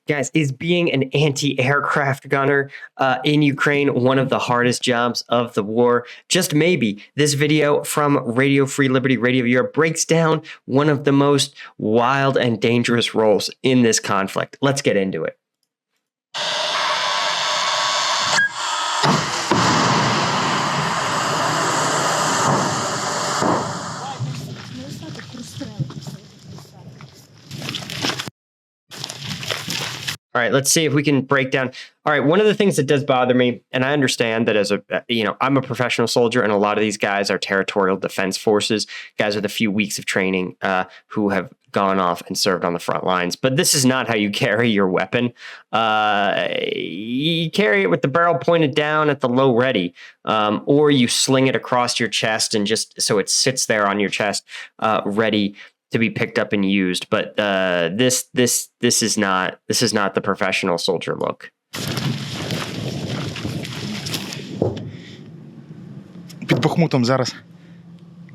Guys, is being an anti-aircraft gunner in Ukraine one of the hardest jobs of the war? Just maybe. This video from Radio Free Liberty Radio Europe breaks down one of the most wild and dangerous roles in this conflict. Let's get into it. All right, let's see if we can break down. All right, one of the things that does bother me, and I understand that as I'm a professional soldier, and a lot of these guys are territorial defense forces, guys with a few weeks of training who have gone off and served on the front lines. But this is not how you carry your weapon. You carry it with the barrel pointed down at the low ready, or you sling it across your chest and just so it sits there on your chest, ready to be picked up and used. But this is not the professional soldier look. Під Бахмутом зараз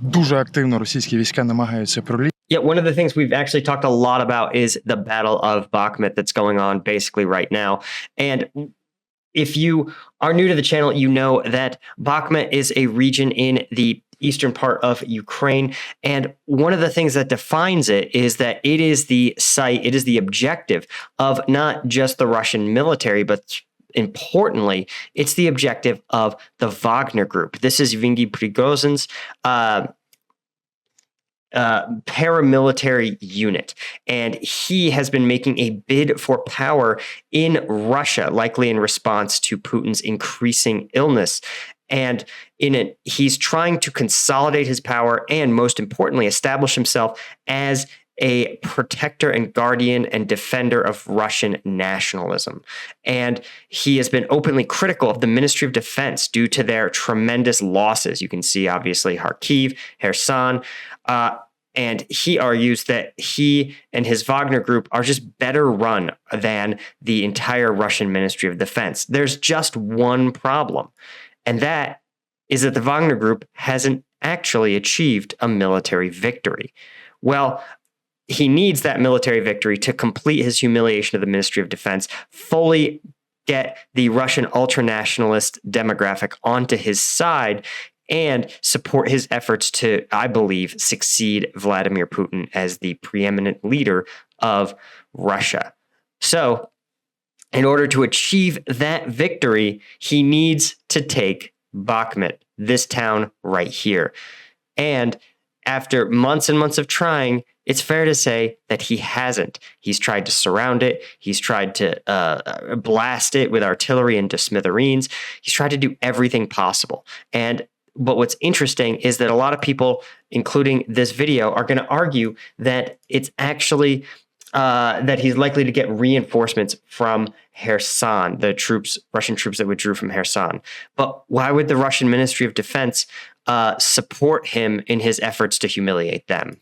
дуже активно російські війська намагаються пролізти. Yeah, one of the things we've actually talked a lot about is the Battle of Bakhmut that's going on basically right now. And if you are new to the channel, you know that Bakhmut is a region in the eastern part of Ukraine. And one of the things that defines it is that it is the site, it is the objective of not just the Russian military, but importantly, it's the objective of the Wagner Group. This is Yevgeny Prigozhin's paramilitary unit. And he has been making a bid for power in Russia, likely in response to Putin's increasing illness. And in it, he's trying to consolidate his power and, most importantly, establish himself as a protector and guardian and defender of Russian nationalism. And he has been openly critical of the Ministry of Defense due to their tremendous losses. You can see, obviously, Kharkiv, Kherson, and he argues that he and his Wagner group are just better run than the entire Russian Ministry of Defense. There's just one problem. And that is that the Wagner Group hasn't actually achieved a military victory. Well, he needs that military victory to complete his humiliation of the Ministry of Defense, fully get the Russian ultranationalist demographic onto his side, and support his efforts to, I believe, succeed Vladimir Putin as the preeminent leader of Russia. So, in order to achieve that victory, he needs to take Bakhmut, this town right here. And after months and months of trying, it's fair to say that he hasn't. He's tried to surround it. He's tried to blast it with artillery into smithereens. He's tried to do everything possible. But what's interesting is that a lot of people, including this video, are going to argue that it's actually that he's likely to get reinforcements from Kherson, the Russian troops that withdrew from Kherson. But why would the Russian Ministry of Defense support him in his efforts to humiliate them?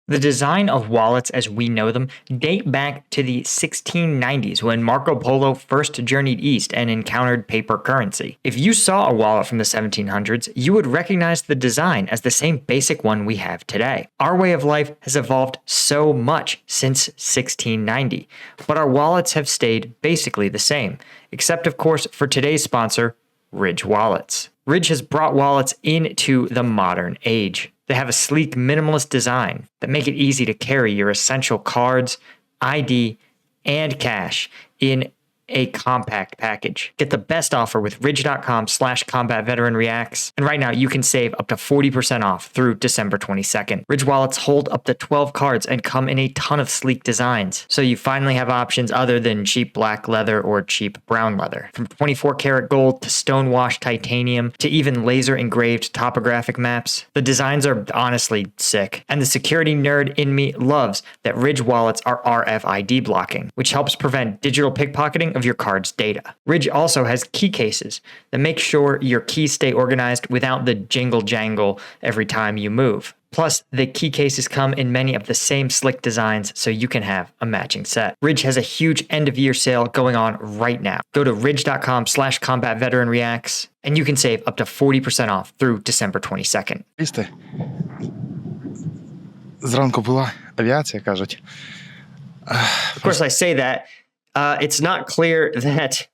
The design of wallets as we know them date back to the 1690s when Marco Polo first journeyed east and encountered paper currency. If you saw a wallet from the 1700s, you would recognize the design as the same basic one we have today. Our way of life has evolved so much since 1690, but our wallets have stayed basically the same, except of course for today's sponsor, Ridge Wallets. Ridge has brought wallets into the modern age. They have a sleek, minimalist design that make it easy to carry your essential cards, ID, and cash in a compact package. Get the best offer with ridge.com/combatveteranreacts. And right now you can save up to 40% off through December 22nd. Ridge wallets hold up to 12 cards and come in a ton of sleek designs. So you finally have options other than cheap black leather or cheap brown leather. From 24 karat gold to stone-washed titanium to even laser engraved topographic maps. The designs are honestly sick. And the security nerd in me loves that Ridge wallets are RFID blocking, which helps prevent digital pickpocketing of your card's data. Ridge also has key cases that make sure your keys stay organized without the jingle jangle every time you move. Plus, the key cases come in many of the same slick designs so you can have a matching set. Ridge has a huge end-of-year sale going on right now. Go to ridge.com/combatveteranreacts and you can save up to 40% off through December 22nd. Зранку була авіація, кажуть. Of course, I say that it's not clear that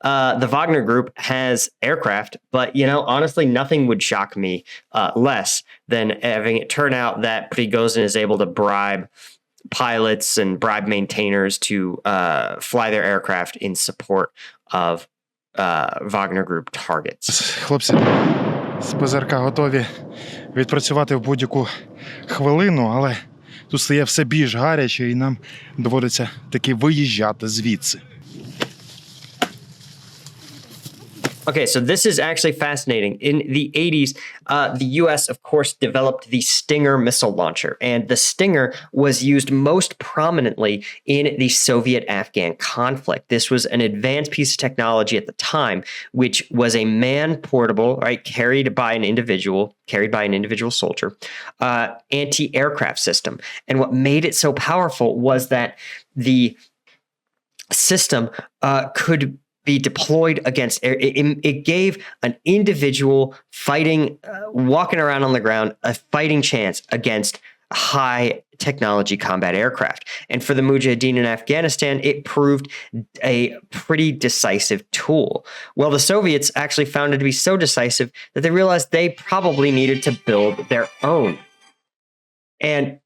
the Wagner Group has aircraft, but honestly, nothing would shock me less than having it turn out that Prigozhin is able to bribe pilots and bribe maintainers to fly their aircraft in support of Wagner Group targets. Хлопці з ПЗРК готові відпрацювати в будь-яку хвилину, але тут стає все більш гаряче і нам доводиться таки виїжджати звідси. Okay, so this is actually fascinating. In the 80s, the U.S., of course, developed the Stinger missile launcher, and the Stinger was used most prominently in the Soviet-Afghan conflict. This was an advanced piece of technology at the time, which was a man-portable, right, carried by an individual soldier, anti-aircraft system. And what made it so powerful was that the system could be deployed against air. It gave an individual fighting, walking around on the ground, a fighting chance against high technology combat aircraft. And for the Mujahideen in Afghanistan, it proved a pretty decisive tool. Well, the Soviets actually found it to be so decisive that they realized they probably needed to build their own. And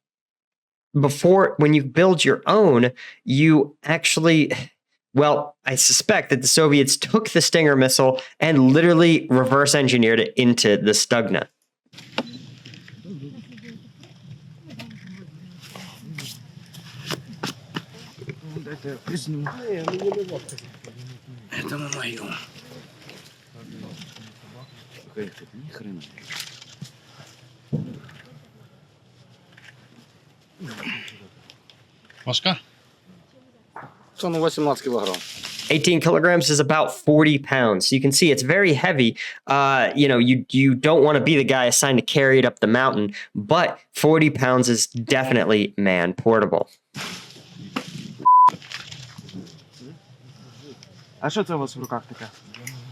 when you build your own, you actually... Well, I suspect that the Soviets took the Stinger missile and literally reverse engineered it into the Stugna. Важка? 18 кілограм. 18 kilograms is about 40 pounds. So you can see it's very heavy. You don't want to be the guy assigned to carry it up the mountain, but 40 pounds is definitely man portable. А що це у вас в руках таке?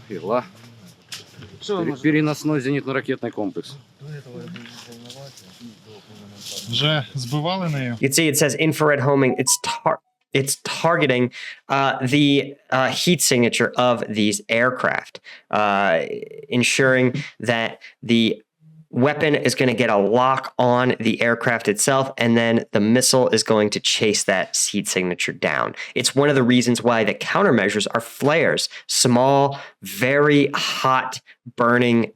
Игла. Що воно? Переносной зенитно-ракетный комплекс. Вже збивали нею? You can see it says infrared homing. It's targeting the heat signature of these aircraft, ensuring that the weapon is going to get a lock on the aircraft itself, and then the missile is going to chase that heat signature down. It's one of the reasons why the countermeasures are flares, small, very hot burning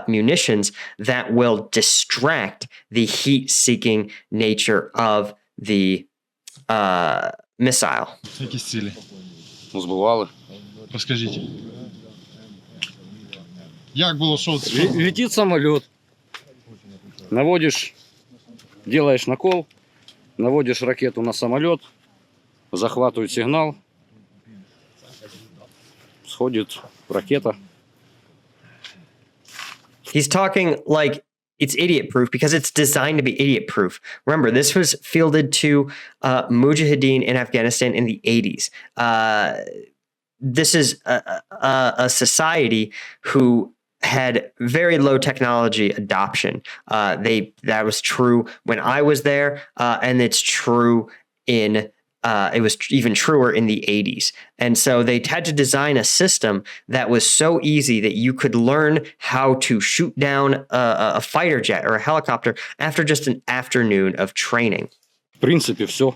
munitions that will distract the heat-seeking nature of the missile. Якісь цілі? Ну, збивали. Розкажіть. Як було, що? Летит самолет. Делаешь накол, наводишь ракету на самолет, захватывает сигнал, сходит ракета. He's talking like it's idiot-proof because it's designed to be idiot-proof. Remember, this was fielded to Mujahideen in Afghanistan in the 80s. This is a society who had very low technology adoption. That was true when I was there, and it's true it was even truer in the 80s. And so they had to design a system that was so easy that you could learn how to shoot down a fighter jet or a helicopter after just an afternoon of training. В принципе, все.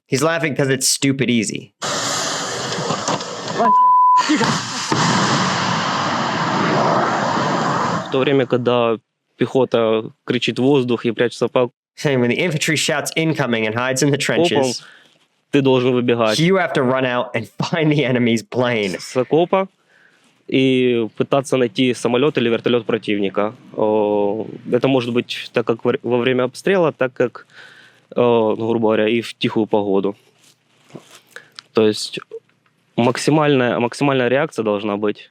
He's laughing because it's stupid easy. В то время, когда пехота кричит в воздух и прячется по Saying when the infantry shouts incoming and hides in the окопам, trenches, ты должен выбегать you have to run out and find the enemy's plane. с окопа и пытаться найти самолет или вертолет противника. Это может быть так как во время обстрела, так как, грубо говоря, и в тихую погоду. То есть максимальная реакция должна быть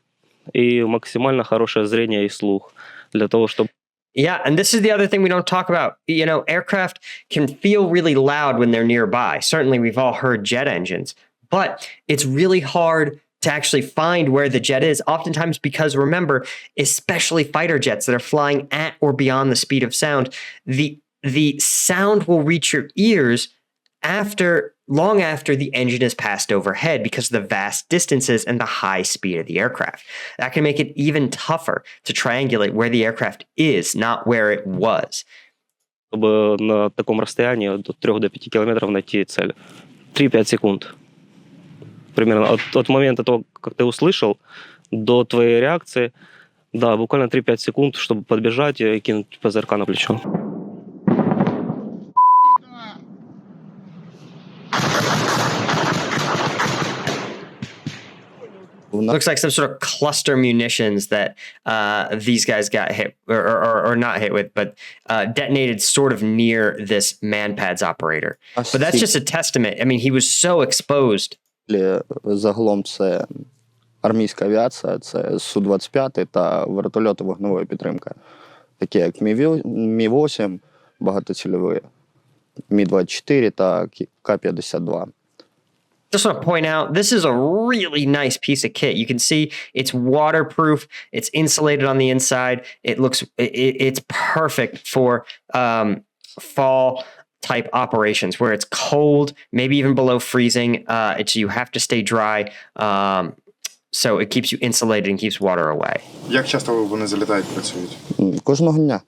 и максимально хорошее зрение и слух для того, чтобы... Yeah, and this is the other thing we don't talk about. Aircraft can feel really loud when they're nearby. Certainly, we've all heard jet engines, but it's really hard to actually find where the jet is, oftentimes because, remember, especially fighter jets that are flying at or beyond the speed of sound, the sound will reach your ears long after the engine is passed overhead because of the vast distances and the high speed of the aircraft. That can make it even tougher to triangulate where the aircraft is, not where it was. Чтобы на таком расстоянии до 3 до 5 километров найти цель. 3-5 секунд. Примерно от момента того, как ты услышал, до твоей реакции, да, буквально 3-5 секунд, чтобы подбежать и кинуть ПЗРК на плечо. Looks like some sort of cluster munitions that these guys got hit or not hit with, but detonated sort of near this manpads operator. But that's just a testament. I mean, he was so exposed. Загалом це армійська авіація, це Су-25 та вертольоти вогневої підтримки, такі як Мі-8, багатоцільові, Мі-24 та К-52. Just want to point out, this is a really nice piece of kit. You can see it's waterproof. It's insulated on the inside. It's perfect for fall type operations where it's cold, maybe even below freezing. You have to stay dry. So it keeps you insulated and keeps water away. Як часто вони залітають, працюють? Кожного дня.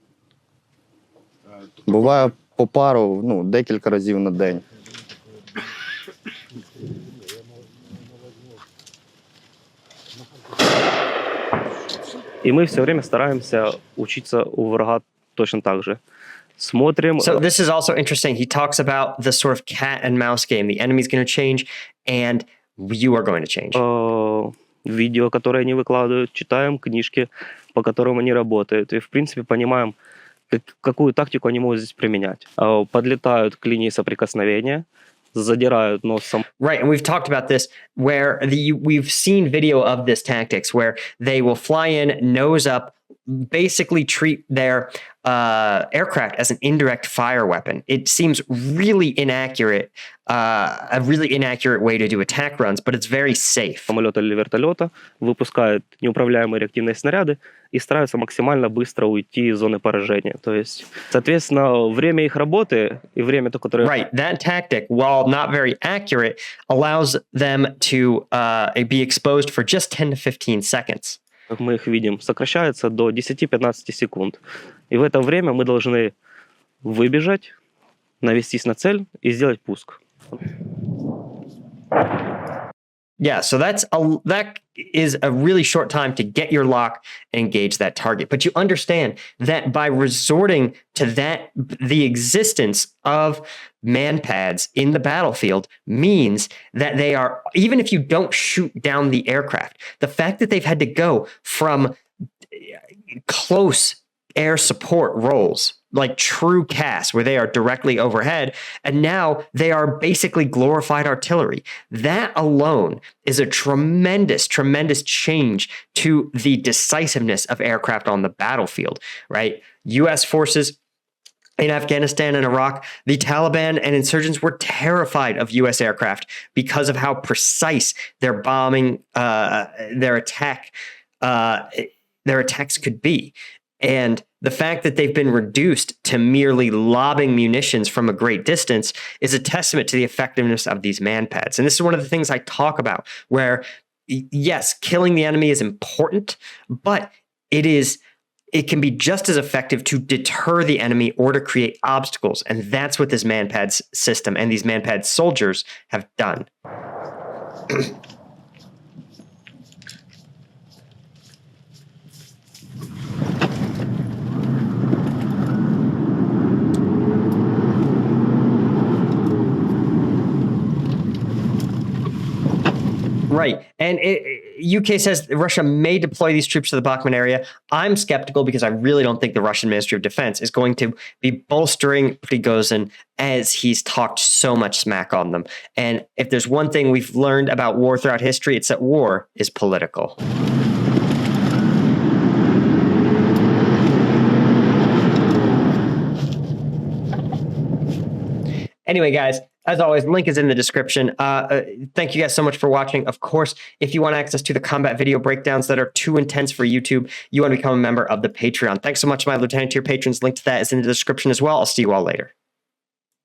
Буває по пару, декілька разів на день. И мы все время стараемся учиться у врага точно так же. Смотрим. So this is also interesting. He talks about the sort of cat and mouse game. The enemy's going to change, and you are going to change. Видео, которые они выкладывают, читаем книжки, по которым они работают, и в принципе понимаем, какую тактику они могут здесь применять. Подлетают к линии соприкосновения, задирают носом. Right, and we've talked about this where we've seen video of this tactics where they will fly in, nose up, basically treat their aircraft as an indirect fire weapon. It seems really inaccurate, a really inaccurate way to do attack runs, but it's very safe. Самолета или вертолета выпускают неуправляемые реактивные снаряды и стараются максимально быстро уйти из зоны поражения. То есть, соответственно, время их работы и время, то, которое... Right, that tactic, while not very accurate, allows them to be exposed for just 10 to 15 seconds. Как мы их видим, сокращается до 10-15 секунд. И в это время мы должны выбежать, навестись на цель и сделать пуск. Yeah, so that is a really short time to get your lock and engage that target. But you understand that by resorting to the existence of manpads in the battlefield means that they are, even if you don't shoot down the aircraft, the fact that they've had to go from close air support roles, like true CAS, where they are directly overhead, and now they are basically glorified artillery. That alone is a tremendous, tremendous change to the decisiveness of aircraft on the battlefield, right? U.S. forces in Afghanistan and Iraq, the Taliban and insurgents were terrified of U.S. aircraft because of how precise their bombing, their attacks could be. And the fact that they've been reduced to merely lobbing munitions from a great distance is a testament to the effectiveness of these manpads. And this is one of the things I talk about, where, yes, killing the enemy is important, but it can be just as effective to deter the enemy or to create obstacles. And that's what this manpads system and these manpad soldiers have done. Right. And UK says Russia may deploy these troops to the Bakhmut area. I'm skeptical because I really don't think the Russian Ministry of Defense is going to be bolstering Prigozhin as he's talked so much smack on them. And if there's one thing we've learned about war throughout history, it's that war is political. Anyway, guys, as always, link is in the description. Thank you guys so much for watching. Of course, if you want access to the combat video breakdowns that are too intense for YouTube, you want to become a member of the Patreon. Thanks so much, my Lieutenant Tier patrons. Link to that is in the description as well. I'll see you all later.